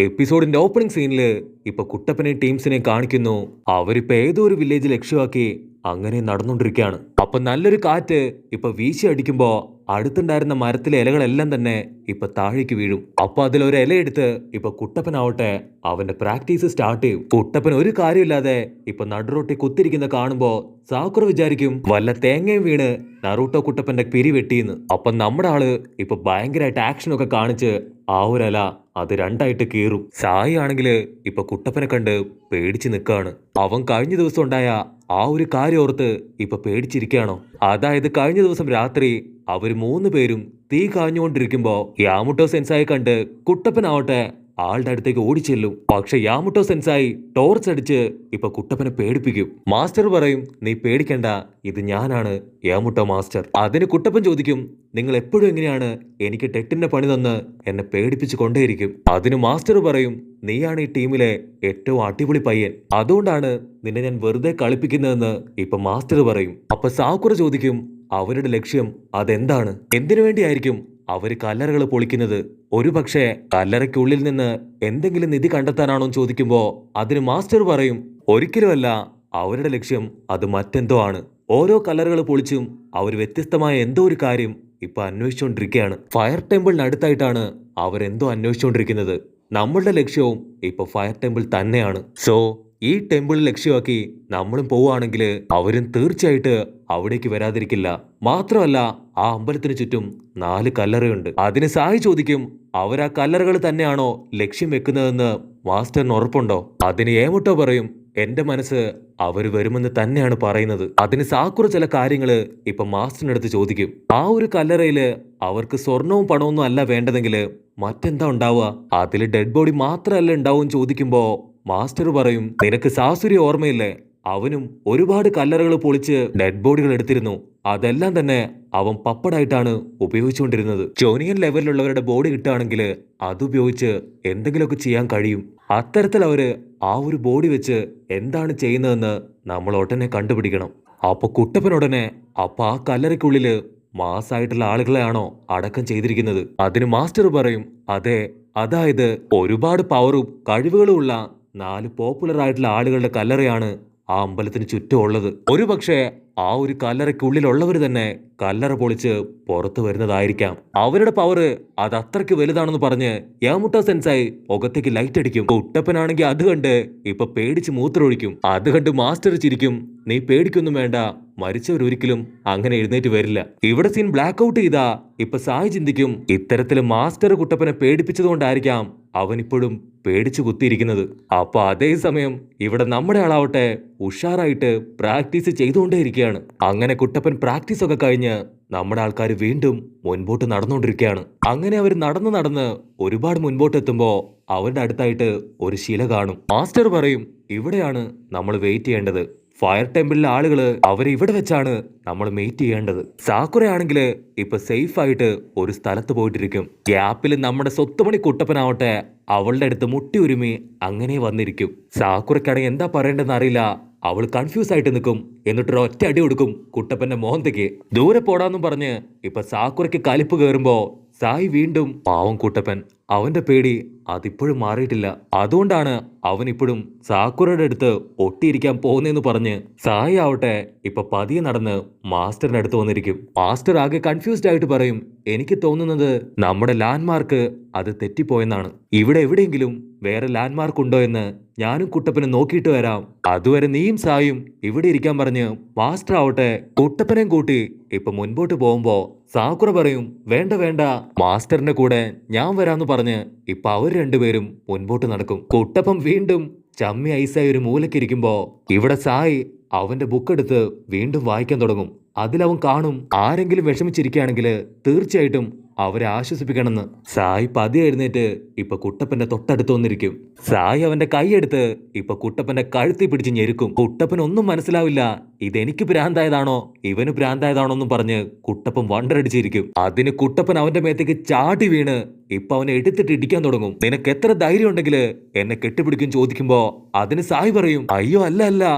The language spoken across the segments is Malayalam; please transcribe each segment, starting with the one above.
എപ്പിസോഡിന്റെ ഓപ്പണിംഗ് സീനില് ഇപ്പൊ കുട്ടപ്പനെ ടീംസിനെ കാണിക്കുന്നു. അവരിപ്പോ ഏതോ ഒരു വില്ലേജ് ലക്ഷ്യമാക്കി അങ്ങനെ നടന്നുകൊണ്ടിരിക്കുകയാണ്. അപ്പൊ നല്ലൊരു കാറ്റ് ഇപ്പൊ വീശി അടിക്കുമ്പോ അടുത്തുണ്ടായിരുന്ന മരത്തിലെ ഇലകളെല്ലാം തന്നെ ഇപ്പൊ താഴേക്ക് വീഴും. അപ്പൊ അതിലൊരു ഇലയെടുത്ത് ഇപ്പൊ കുട്ടപ്പനാവട്ടെ അവന്റെ പ്രാക്ടീസ് സ്റ്റാർട്ട് ചെയ്യും. കുട്ടപ്പൻ ഒരു കാര്യമില്ലാതെ ഇപ്പൊ നടുറോട്ടി കുത്തിരിക്കുന്ന കാണുമ്പോ സാക്കുറ വിചാരിക്കും വല്ല തേങ്ങയും വീണ് നറൂട്ടോ കുട്ടപ്പന്റെ പിരി വെട്ടിയെന്ന്. അപ്പൊ നമ്മുടെ ആള് ഇപ്പൊ ഭയങ്കരമായിട്ട് ആക്ഷനൊക്കെ കാണിച്ച് ആ ഒരല അത് രണ്ടായിട്ട് കീറും. സായി ആണെങ്കില് ഇപ്പൊ കുട്ടപ്പനെ കണ്ട് പേടിച്ച് നിൽക്കാണ്. അവൻ കഴിഞ്ഞ ദിവസം ഉണ്ടായ ആ ഒരു കാര്യം ഓർത്ത് ഇപ്പൊ പേടിച്ചിരിക്കുകയാണോ? അതായത് കഴിഞ്ഞ ദിവസം രാത്രി അവര് 3 പേരും തീ കാഞ്ഞുകൊണ്ടിരിക്കുമ്പോ യാമുട്ടോ സെൻസായി കണ്ട് കുട്ടപ്പനാവട്ടെ ആളുടെ അടുത്തേക്ക് ഓടിച്ചെല്ലും. പക്ഷെ യാമുട്ടോ സെൻസായി ടോർച്ച് അടിച്ച് ഇപ്പൊ കുട്ടപ്പനെ പേടിപ്പിക്കും. മാസ്റ്റർ പറയും, നീ പേടിക്കണ്ട, ഇത് ഞാനാണ് യാമുട്ടോ മാസ്റ്റർ. അതിന് കുട്ടപ്പൻ ചോദിക്കും, നിങ്ങൾ എപ്പോഴും എങ്ങനെയാണ് എനിക്ക് ടെട്ടിന്റെ പണി തന്ന് എന്നെ പേടിപ്പിച്ചു കൊണ്ടേയിരിക്കും? അതിന് മാസ്റ്റർ പറയും, നീയാണ് ഈ ടീമിലെ ഏറ്റവും അടിപൊളി പയ്യൻ, അതുകൊണ്ടാണ് നിന്നെ ഞാൻ വെറുതെ കളിപ്പിക്കുന്നതെന്ന് ഇപ്പൊ മാസ്റ്റർ പറയും. അപ്പൊ സാക്കുറ ചോദിക്കും, അവരുടെ ലക്ഷ്യം അതെന്താണ്? എന്തിനു വേണ്ടിയായിരിക്കും അവര് കല്ലറകൾ പൊളിക്കുന്നത്? ഒരു പക്ഷേ കല്ലറയ്ക്കുള്ളിൽ നിന്ന് എന്തെങ്കിലും നിധി കണ്ടെത്താനാണോ ചോദിക്കുമ്പോ അതിന് മാസ്റ്റർ പറയും, ഒരിക്കലുമല്ല, അവരുടെ ലക്ഷ്യം അത് മറ്റെന്തോ ആണ്. ഓരോ കല്ലറകൾ പൊളിച്ചും അവർ വ്യത്യസ്തമായ എന്തോ ഒരു കാര്യം ഇപ്പൊ അന്വേഷിച്ചുകൊണ്ടിരിക്കുകയാണ്. ഫയർ ടെമ്പിളിനടുത്തായിട്ടാണ് അവരെന്തോ അന്വേഷിച്ചുകൊണ്ടിരിക്കുന്നത്. നമ്മളുടെ ലക്ഷ്യവും ഇപ്പൊ ഫയർ ടെമ്പിൾ തന്നെയാണ്. സോ ഈ ടെമ്പിൾ ലക്ഷ്യമാക്കി നമ്മളും പോവുകയാണെങ്കിൽ അവരും തീർച്ചയായിട്ട് അവിടേക്ക് വരാതിരിക്കില്ല. മാത്രമല്ല ആ അമ്പലത്തിന് ചുറ്റും 4 കല്ലറയുണ്ട്. അതിന് സായി ചോദിക്കും, അവരാ കല്ലറകൾ തന്നെയാണോ ലക്ഷ്യം വെക്കുന്നതെന്ന് മാസ്റ്ററിന് ഉറപ്പുണ്ടോ? അതിന് ഏമുട്ടോ പറയും, എന്റെ മനസ്സ് അവര് വരുമെന്ന് തന്നെയാണ് പറയുന്നത്. അതിന് സാക്കുറ ചില കാര്യങ്ങള് ഇപ്പൊ മാസ്റ്ററിനടുത്ത് ചോദിക്കും. ആ ഒരു കല്ലറയില് അവർക്ക് സ്വർണവും പണമൊന്നും അല്ല വേണ്ടതെങ്കിൽ മറ്റെന്താ ഉണ്ടാവുക? അതില് ഡെഡ് ബോഡി മാത്രമല്ല ഉണ്ടാവും ചോദിക്കുമ്പോ മാസ്റ്റർ പറയും, നിനക്ക് സാസുരി ഓർമ്മയില്ലേ? അവനും ഒരുപാട് കല്ലറകൾ പൊളിച്ച് ഡെഡ് ബോഡികൾ എടുത്തിരുന്നു. അതെല്ലാം തന്നെ അവൻ പപ്പടായിട്ടാണ് ഉപയോഗിച്ചുകൊണ്ടിരുന്നത്. ജോനിയൻ ലെവലിലുള്ളവരുടെ ബോഡി കിട്ടുകയാണെങ്കിൽ അതുപയോഗിച്ച് എന്തെങ്കിലുമൊക്കെ ചെയ്യാൻ കഴിയും. അത്തരത്തിൽ അവര് ആ ഒരു ബോഡി വെച്ച് എന്താണ് ചെയ്യുന്നതെന്ന് നമ്മൾ ഉടനെ കണ്ടുപിടിക്കണം. അപ്പൊ കുട്ടപ്പനുടനെ അപ്പൊ ആ കല്ലറയ്ക്കുള്ളില് മാസായിട്ടുള്ള ആളുകളെയാണോ അടക്കം ചെയ്തിരിക്കുന്നത്? അതിന് മാസ്റ്റർ പറയും, അതെ, അതായത് ഒരുപാട് പവറും കഴിവുകളും ഉള്ള 4 പോപ്പുലർ ആയിട്ടുള്ള ആളുകളുടെ കല്ലറയാണ് ആ അമ്പലത്തിന് ചുറ്റും ഉള്ളത്. ഒരുപക്ഷെ ആ ഒരു കല്ലറയ്ക്കുള്ളിലുള്ളവർ തന്നെ കല്ലറ പൊളിച്ച് പുറത്തു വരുന്നതായിരിക്കാം. അവരുടെ പവർ അത് അത്രയ്ക്ക് വലുതാണെന്ന് പറഞ്ഞ് യാമുട്ടോ സെൻസായി മുഖത്തേക്ക് ലൈറ്റ് അടിക്കും. കുട്ടപ്പനാണെങ്കിൽ അത് കണ്ട് ഇപ്പൊ പേടിച്ച് മൂത്രമൊഴിക്കും. അത് കണ്ട് മാസ്റ്റർ ചിരിക്കും, നീ പേടിക്കൊന്നും വേണ്ട, മരിച്ചവരൊരിക്കലും അങ്ങനെ എഴുന്നേറ്റ് വരില്ല. ഇവിടെ സീൻ ബ്ലാക്ക് ഔട്ട് ചെയ്താ ഇപ്പൊ സായി ചിന്തിക്കും, ഇത്തരത്തില് മാസ്റ്റർ കുട്ടപ്പനെ പേടിപ്പിച്ചതുകൊണ്ടായിരിക്കാം അവൻ ഇപ്പോഴും പേടിച്ചു കുത്തിയിരിക്കുന്നത്. അപ്പൊ അതേ സമയം ഇവിടെ നമ്മുടെ ആളാവട്ടെ ഉഷാറായിട്ട് പ്രാക്ടീസ് ചെയ്തുകൊണ്ടേയിരിക്കുകയാണ്. അങ്ങനെ കുട്ടപ്പൻ പ്രാക്ടീസ് ഒക്കെ കഴിഞ്ഞ് നമ്മുടെ ആൾക്കാർ വീണ്ടും മുൻപോട്ട് നടന്നുകൊണ്ടിരിക്കുകയാണ്. അങ്ങനെ അവർ നടന്ന് ഒരുപാട് മുൻപോട്ട് എത്തുമ്പോ അവരുടെ അടുത്തായിട്ട് ഒരു ശില കാണും. മാസ്റ്റർ പറയും, ഇവിടെയാണ് നമ്മൾ വെയിറ്റ് ചെയ്യേണ്ടത്. ഫയർ ടെമ്പിളിലെ ആളുകള് അവരെ ഇവിടെ വെച്ചാണ് നമ്മൾ മീറ്റ് ചെയ്യേണ്ടത്. സാക്കുറ ആണെങ്കിൽ ഇപ്പൊ സേഫ് ആയിട്ട് ഒരു സ്ഥലത്ത് പോയിട്ടിരിക്കും. ഗ്യാപ്പിൽ നമ്മുടെ സ്വത്തുമണി കുട്ടപ്പനാവട്ടെ അവളുടെ അടുത്ത് മുട്ടി ഉരുമി അങ്ങനെ വന്നിരിക്കും. സാക്കുറയ്ക്കാണെങ്കിൽ എന്താ പറയേണ്ടതെന്ന് അറിയില്ല. അവൾ കൺഫ്യൂസ് ആയിട്ട് നിൽക്കും. എന്നിട്ടൊരു ഒറ്റ അടി കൊടുക്കും കുട്ടപ്പന്റെ മോഹന്തയ്ക്ക്. ദൂരെ പോടാന്നും പറഞ്ഞ് ഇപ്പൊ സാക്കുറയ്ക്ക് കലിപ്പ് കയറുമ്പോ സായി വീണ്ടും, പാവം കുട്ടപ്പൻ, അവന്റെ പേടി അതിപ്പോഴും മാറിയിട്ടില്ല. അതുകൊണ്ടാണ് അവൻ ഇപ്പോഴും സാക്കുറയുടെ അടുത്ത് ഒട്ടിയിരിക്കാൻ പോകുന്നതെന്ന് പറഞ്ഞ് സായി ആവട്ടെ ഇപ്പൊ പതിയെ നടന്ന് മാസ്റ്ററിന്റെ അടുത്ത് വന്നിരിക്കും. മാസ്റ്റർ ആകെ കൺഫ്യൂസ്ഡ് ആയിട്ട് പറയും, എനിക്ക് തോന്നുന്നത് നമ്മുടെ ലാൻഡ്മാർക്ക് അത് തെറ്റിപ്പോയെന്നാണ്. ഇവിടെ എവിടെയെങ്കിലും വേറെ ലാൻഡ്മാർക്ക് ഉണ്ടോ എന്ന് ഞാനും കുട്ടപ്പനെ നോക്കിയിട്ട് വരാം. അതുവരെ നീയും സായും ഇവിടെ ഇരിക്കാൻ പറഞ്ഞ് മാസ്റ്റർ ആവട്ടെ കുട്ടപ്പനെയും കൂട്ടി ഇപ്പൊ മുൻപോട്ട് പോകുമ്പോ സാക്കുറ പറയും, വേണ്ട വേണ്ട, മാസ്റ്ററിന്റെ കൂടെ ഞാൻ വരാന്ന് പറഞ്ഞ് ഇപ്പൊ അവർ രണ്ടുപേരും മുൻപോട്ട് നടക്കും. കുട്ടപ്പൻ വീണ്ടും ചമ്മി ഐസായി ഒരു മൂലക്കിരിക്കുമ്പോ ഇവിടെ സായി അവന്റെ ബുക്ക് എടുത്ത് വീണ്ടും വായിക്കാൻ തുടങ്ങും. അതിലവൻ കാണും, ആരെങ്കിലും വിഷമിച്ചിരിക്കുകയാണെങ്കിൽ തീർച്ചയായിട്ടും അവരെ ആശ്വസിപ്പിക്കണമെന്ന്. സായി പതിയെ എഴുന്നേറ്റ് ഇപ്പൊ കുട്ടപ്പന്റെ തൊട്ടടുത്ത് വന്നിരിക്കും. സായി അവന്റെ കൈയെടുത്ത് ഇപ്പൊ കുട്ടപ്പന്റെ കഴുത്തി പിടിച്ച് ഞെരുക്കും. കുട്ടപ്പൻ ഒന്നും മനസ്സിലാവില്ല, ഇതെനിക്ക് ഭ്രാന്തായതാണോ ഇവന് ഭ്രാന്തായതാണോ എന്നും പറഞ്ഞ് കുട്ടപ്പൻ വണ്ടടിച്ചിരിക്കും. അതിന് കുട്ടപ്പൻ അവന്റെ മേത്തേക്ക് ചാടി വീണ് ഇപ്പൊ അവനെ എടുത്തിട്ട് ഇടിക്കാൻ തുടങ്ങും. നിനക്ക് എത്ര ധൈര്യം ഉണ്ടെങ്കിൽ എന്നെ കെട്ടിപ്പിടിക്കും ചോദിക്കുമ്പോ അതിന് സായി പറയും, അയ്യോ അല്ല,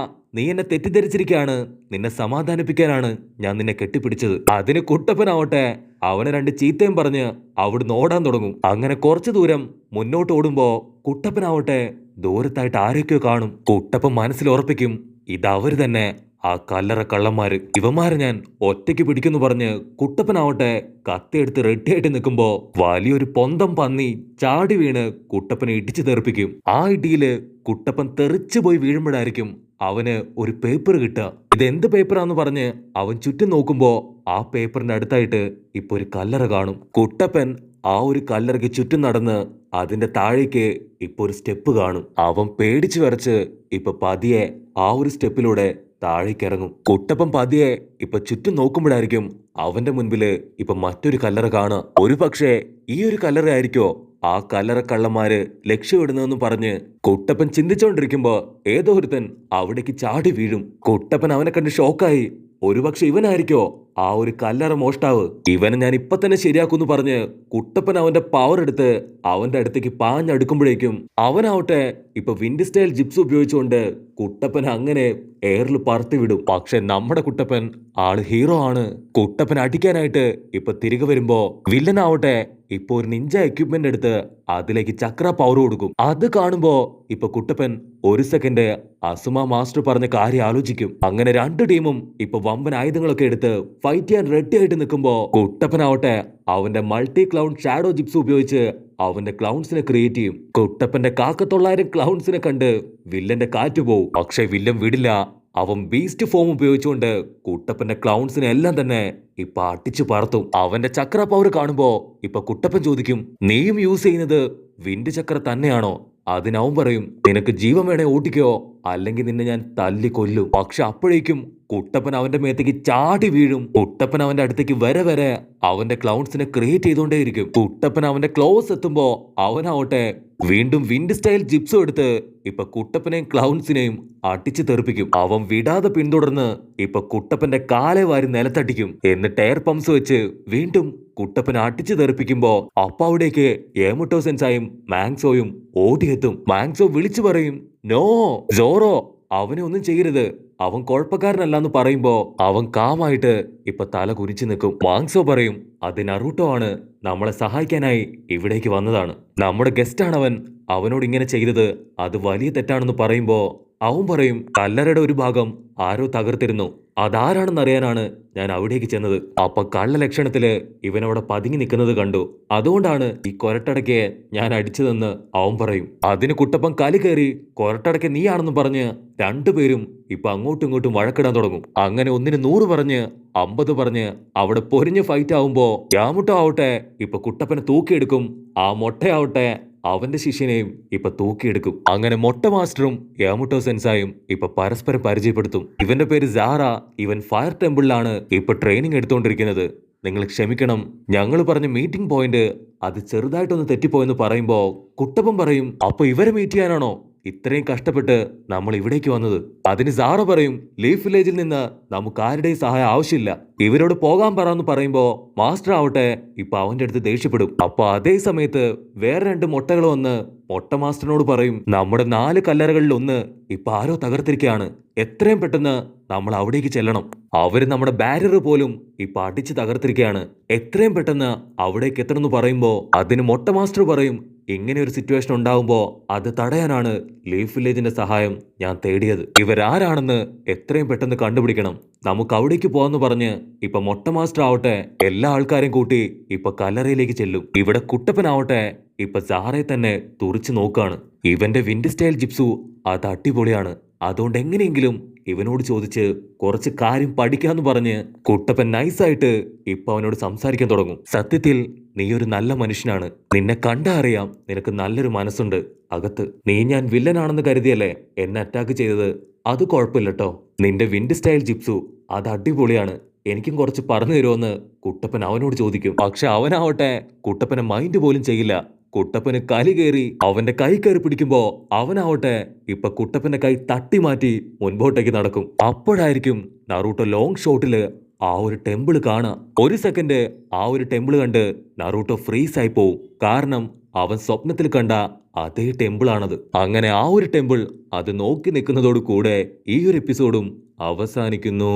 നീ എന്നെ തെറ്റിദ്ധരിച്ചിരിക്കുകയാണ്. നിന്നെ സമാധാനിപ്പിക്കാനാണ് ഞാൻ നിന്നെ കെട്ടിപ്പിടിച്ചത്. അതിന് കുട്ടപ്പനാവട്ടെ അവനെ രണ്ട് ചീത്തയും പറഞ്ഞ് അവിടുന്ന് ഓടാൻ തുടങ്ങും. അങ്ങനെ കുറച്ചു ദൂരം മുന്നോട്ട് ഓടുമ്പോ കുട്ടപ്പനാവട്ടെ ദൂരത്തായിട്ട് ആരൊക്കെയോ കാണും. കുട്ടപ്പൻ മനസ്സിൽ ഉറപ്പിക്കും, ഇതവര് തന്നെ, ആ കല്ലറ കള്ളന്മാര്. ഇവന്മാരെ ഞാൻ ഒറ്റയ്ക്ക് പിടിക്കുന്നു പറഞ്ഞ് കുട്ടപ്പനാവട്ടെ കത്തിയെടുത്ത് റെഡിയായിട്ട് നിൽക്കുമ്പോ വലിയൊരു പൊന്തം പന്നി ചാടി വീണ് കുട്ടപ്പനെ ഇടിച്ചു തെറിപ്പിക്കും. ആ ഇടിയില് കുട്ടപ്പൻ തെറിച്ചു പോയി വീഴുമ്പോഴായിരിക്കും അവന് ഒരു പേപ്പർ കിട്ടുക. ഇതെന്ത് പേപ്പറാന്ന് പറഞ്ഞ് അവൻ ചുറ്റും നോക്കുമ്പോ ആ പേപ്പറിന്റെ അടുത്തായിട്ട് ഇപ്പൊ ഒരു കല്ലറ കാണും. കുട്ടപ്പൻ ആ ഒരു കല്ലറയ്ക്ക് ചുറ്റും നടന്ന് അതിന്റെ താഴേക്ക് ഇപ്പൊ ഒരു സ്റ്റെപ്പ് കാണും. അവൻ പേടിച്ചു വിറച്ച് ഇപ്പൊ പതിയെ ആ ഒരു സ്റ്റെപ്പിലൂടെ താഴേക്ക് ഇറങ്ങും. കുട്ടപ്പൻ പതിയെ ഇപ്പൊ ചുറ്റും നോക്കുമ്പോഴായിരിക്കും അവന്റെ മുൻപില് ഇപ്പൊ മറ്റൊരു കല്ലറ കാണുക. ഒരു പക്ഷേ ഈ ഒരു കല്ലറ ആയിരിക്കോ ആ കല്ലറ കള്ളന്മാര് ലക്ഷ്യമിടുന്നതെന്ന് പറഞ്ഞ് കുട്ടപ്പൻ ചിന്തിച്ചോണ്ടിരിക്കുമ്പോ ഏതോ ഒരുത്തൻ അവിടേക്ക് ചാടി വീഴും. കുട്ടപ്പൻ അവനെ കണ്ട് ഷോക്കായി. ഒരുപക്ഷെ ഇവനായിരിക്കോ ആ ഒരു കല്ലറ മോഷ്ടാവ്. ഇവനെ ഞാൻ ഇപ്പൊ തന്നെ ശരിയാക്കുന്നു പറഞ്ഞ് കുട്ടപ്പൻ അവന്റെ പവർ എടുത്ത് അവന്റെ അടുത്തേക്ക് പാഞ്ഞടുക്കുമ്പോഴേക്കും അവനാവട്ടെ ഇപ്പൊ വിൻഡ് സ്റ്റൈൽ ജിപ്സ് ഉപയോഗിച്ചുകൊണ്ട് കുട്ടപ്പൻ അങ്ങനെ എയറിൽ പറത്തി വിടും. പക്ഷെ നമ്മുടെ കുട്ടപ്പൻ ആള് ഹീറോ ആണ്. കുട്ടപ്പൻ അടിക്കാനായിട്ട് ഇപ്പൊ തിരികെ വരുമ്പോ വില്ലനാവട്ടെ ഇപ്പൊ ഒരു നിഞ്ച എക്യുപ്മെന്റ് എടുത്ത് അതിലേക്ക് ചക്ര പവർ കൊടുക്കും. അത് കാണുമ്പോ ഇപ്പൊ കുട്ടപ്പൻ ഒരു സെക്കൻഡ് അസുമ മാസ്റ്റർ പറഞ്ഞ കാര്യം ആലോചിക്കും. അങ്ങനെ രണ്ട് ടീമും ഇപ്പൊ വമ്പൻ ആയുധങ്ങളൊക്കെ എടുത്ത് ഫൈറ്റ് ചെയ്യാൻ റെഡി ആയിട്ട് നിൽക്കുമ്പോ കുട്ടപ്പനാവട്ടെ അവന്റെ മൾട്ടി ക്ലൗൺ ഷാഡോ ജിപ്സ് ഉപയോഗിച്ച് അവന്റെ ക്ലൗൺസിനെ ക്രിയേറ്റ് ചെയ്യും. കുട്ടപ്പന്റെ 1,900 ക്ലൗൺസിനെ കണ്ട് വില്ലന്റെ കാറ്റ് പോവും. പക്ഷെ വില്ലൻ വിടില്ല. അവൻ ബീസ്റ്റ് ഫോം ഉപയോഗിച്ചുകൊണ്ട് കുട്ടപ്പന്റെ ക്ലൗൺസിനെ എല്ലാം തന്നെ ഇപ്പൊ അടിച്ചു പറത്തും. അവന്റെ ചക്ര പവർ കാണുമ്പോ ഇപ്പൊ കുട്ടപ്പൻ ചോദിക്കും, നീയും യൂസ് ചെയ്യുന്നത് വിൻഡ് ചക്ര തന്നെയാണോ? അതിനവൻ പറയും, നിനക്ക് ജീവൻ വേണേ ഓട്ടിക്കോ, അല്ലെങ്കിൽ നിന്നെ ഞാൻ തല്ലി കൊല്ലും. പക്ഷെ അപ്പോഴേക്കും കുട്ടപ്പൻ അവന്റെ മേത്തേക്ക് ചാടി വീഴും. കുട്ടപ്പൻ അവന്റെ അടുത്തേക്ക് വരെ വരെ അവന്റെ ക്ലൗൺസിനെ ക്രിയേറ്റ് ചെയ്തോണ്ടേയിരിക്കും. കുട്ടപ്പൻ അവന്റെ ക്ലോസ് എത്തുമ്പോ അവനാവട്ടെ വീണ്ടും വിൻഡ് സ്റ്റൈൽ ജിപ്സും എടുത്ത് ഇപ്പൊ കുട്ടപ്പനെയും ക്ലൗൺസിനെയും അടിച്ചു തെറിപ്പിക്കും. അവൻ വിടാതെ പിന്തുടർന്ന് ഇപ്പൊ കുട്ടപ്പന്റെ കാലെ വാരി നിലത്തടിക്കും. എന്നിട്ട് എയർ പമ്പ്സ് വെച്ച് വീണ്ടും കുട്ടപ്പനെ അടിച്ചു തെറിപ്പിക്കുമ്പോ അപ്പ അവിടേക്ക് ഏമുട്ടോ സെൻസായും മാങ്സോയും ഓടിയെത്തും. മാങ്സോ വിളിച്ചു പറയും, നോ സോറോ, അവനെ ഒന്നും ചെയ്യരുത്, അവൻ കുഴപ്പക്കാരനല്ലാന്ന് പറയുമ്പോ അവൻ കാമായിട്ട് ഇപ്പൊ തല കുനിച്ചു നിൽക്കും. മാങ്സോ പറയും, അത് നറൂട്ടോ ആണ്, നമ്മളെ സഹായിക്കാനായി ഇവിടേക്ക് വന്നതാണ്, നമ്മുടെ ഗസ്റ്റ് ആണവൻ, അവനോട് ഇങ്ങനെ ചെയ്തത് അത് വലിയ തെറ്റാണെന്ന് പറയുമ്പോ അവൻ പറയും, കല്ലറയുടെ ഒരു ഭാഗം ആരോ തകർത്തിരുന്നു, അതാരാണെന്ന് അറിയാനാണ് ഞാൻ അവിടേക്ക് ചെന്നത്. അപ്പൊ കള്ള ലക്ഷണത്തില് ഇവനവിടെ പതുങ്ങി നിൽക്കുന്നത് കണ്ടു, അതുകൊണ്ടാണ് ഈ കൊരട്ടടയ്ക്ക് ഞാൻ അടിച്ചതെന്ന് അവൻ പറയും. അതിന് കുട്ടപ്പൻ കലി കയറി കൊരട്ടടയ്ക്ക് നീയാണെന്ന് പറഞ്ഞ് രണ്ടുപേരും ഇപ്പൊ അങ്ങോട്ടും ഇങ്ങോട്ടും വഴക്കിടാൻ തുടങ്ങും. അങ്ങനെ 1ന് 100 പറഞ്ഞ് 50 പറഞ്ഞ് അവിടെ പൊരിഞ്ഞ് ഫൈറ്റ് ആവുമ്പോ യാമുട്ടോ ആവട്ടെ ഇപ്പൊ കുട്ടപ്പനെ തൂക്കിയെടുക്കും. ആ മൊട്ടയാവട്ടെ അവന്റെ ശിഷ്യനെയും ഇപ്പൊ തൂക്കിയെടുക്കും. അങ്ങനെ മൊട്ട മാസ്റ്ററും യാമുട്ടോ സെൻസായും ഇപ്പൊ പരസ്പരം പരിചയപ്പെടുത്തും. ഇവന്റെ പേര് സാറ, ഇവൻ ഫയർ ടെമ്പിളിലാണ് ഇപ്പൊ ട്രെയിനിങ് എടുത്തുകൊണ്ടിരിക്കുന്നത്. നിങ്ങൾ ക്ഷമിക്കണം, ഞങ്ങൾ പറഞ്ഞ മീറ്റിംഗ് പോയിന്റ് അത് ചെറുതായിട്ടൊന്ന് തെറ്റിപ്പോയെന്ന് പറയുമ്പോ കുട്ടപ്പൻ പറയും, അപ്പൊ ഇവരെ മീറ്റ് ചെയ്യാനാണോ ഇത്രയും കഷ്ടപ്പെട്ട് നമ്മൾ ഇവിടേക്ക് വന്നത്? അതിന് സാറ പറയും, ലീഫ് വില്ലേജിൽ നിന്ന് നമുക്ക് ആരുടെയും സഹായം ആവശ്യമില്ല, ഇവരോട് പോകാൻ പറയാന്ന് പറയുമ്പോ മാസ്റ്റർ ആവട്ടെ ഇപ്പൊ അവന്റെ അടുത്ത് ദേഷ്യപ്പെടും. അപ്പൊ അതേ സമയത്ത് വേറെ 2 മൊട്ടകൾ വന്ന് മൊട്ട മാസ്റ്ററിനോട് പറയും, നമ്മുടെ 4 കല്ലറകളിൽ ഒന്ന് ഇപ്പൊ ആരോ തകർത്തിരിക്കുകയാണ്, എത്രയും പെട്ടെന്ന് നമ്മൾ അവിടേക്ക് ചെല്ലണം, അവര് നമ്മുടെ ബാരിയർ പോലും ഇപ്പൊ അടിച്ച് തകർത്തിരിക്കുകയാണ്, എത്രയും പെട്ടെന്ന് അവിടേക്ക് എത്തണമെന്ന് പറയുമ്പോ അതിന് മൊട്ട മാസ്റ്റർ പറയും, ഇങ്ങനെ ഒരു സിറ്റുവേഷൻ ഉണ്ടാവുമ്പോ അത് തടയാനാണ് ലീഫ് വില്ലേജിന്റെ സഹായം ഞാൻ തേടിയത്, ഇവരാരാണെന്ന് എത്രയും പെട്ടെന്ന് കണ്ടുപിടിക്കണം, നമുക്ക് അവിടേക്ക് പോവാന്ന് പറഞ്ഞ് ഇപ്പൊ മൊട്ട മാസ്റ്റർ ആവട്ടെ എല്ലാ ആൾക്കാരെയും കൂട്ടി ഇപ്പൊ കല്ലറയിലേക്ക് ചെല്ലും. ഇവിടെ കുട്ടപ്പനാവട്ടെ ഇപ്പൊ സാറയെ തന്നെ തുറിച്ചു നോക്കാണ്. ഇവന്റെ വിൻഡ് സ്റ്റൈൽ ജിപ്സു അത് അടിപൊളിയാണ്, അതുകൊണ്ട് എങ്ങനെയെങ്കിലും ഇവനോട് ചോദിച്ച് കുറച്ച് കാര്യം പഠിക്കാന്ന് പറഞ്ഞ് കുട്ടപ്പൻ നൈസായിട്ട് ഇപ്പൊ അവനോട് സംസാരിക്കാൻ തുടങ്ങും. സത്യത്തിൽ നീ ഒരു നല്ല മനുഷ്യനാണ്, നിന്നെ കണ്ടാ അറിയാം നിനക്ക് നല്ലൊരു മനസ്സുണ്ട് അകത്ത്, നീ ഞാൻ വില്ലനാണെന്ന് കരുതിയല്ലേ എന്നെ അറ്റാക്ക് ചെയ്തത്, അത് കുഴപ്പമില്ലട്ടോ, നിന്റെ വിൻഡ് സ്റ്റൈൽ ജിപ്സു അത് അടിപൊളിയാണ്, എനിക്കും കുറച്ച് പറഞ്ഞു തരുമോന്ന് കുട്ടപ്പൻ അവനോട് ചോദിക്കും. പക്ഷെ അവനാവട്ടെ കുട്ടപ്പനെ മൈൻഡ് പോലും ചെയ്യില്ല. കുട്ടപ്പന് കലി കയറി അവന്റെ കൈ കയറി പിടിക്കുമ്പോ അവനാവട്ടെ ഇപ്പൊ കുട്ടപ്പന്റെ കൈ തട്ടി മാറ്റി മുൻപോട്ടേക്ക് നടക്കും. അപ്പോഴായിരിക്കും നറൂട്ടോ ലോങ് ഷോട്ടില് ആ ഒരു ടെമ്പിൾ കാണാം. ഒരു സെക്കൻഡ് ആ ഒരു ടെമ്പിൾ കണ്ട് നറൂട്ടോ ഫ്രീസ് ആയി പോവും. കാരണം അവൻ സ്വപ്നത്തിൽ കണ്ട അതേ ടെമ്പിളാണത്. അങ്ങനെ ആ ഒരു ടെമ്പിൾ അത് നോക്കി നിൽക്കുന്നതോട് കൂടെ ഈ ഒരു എപ്പിസോഡും അവസാനിക്കുന്നു.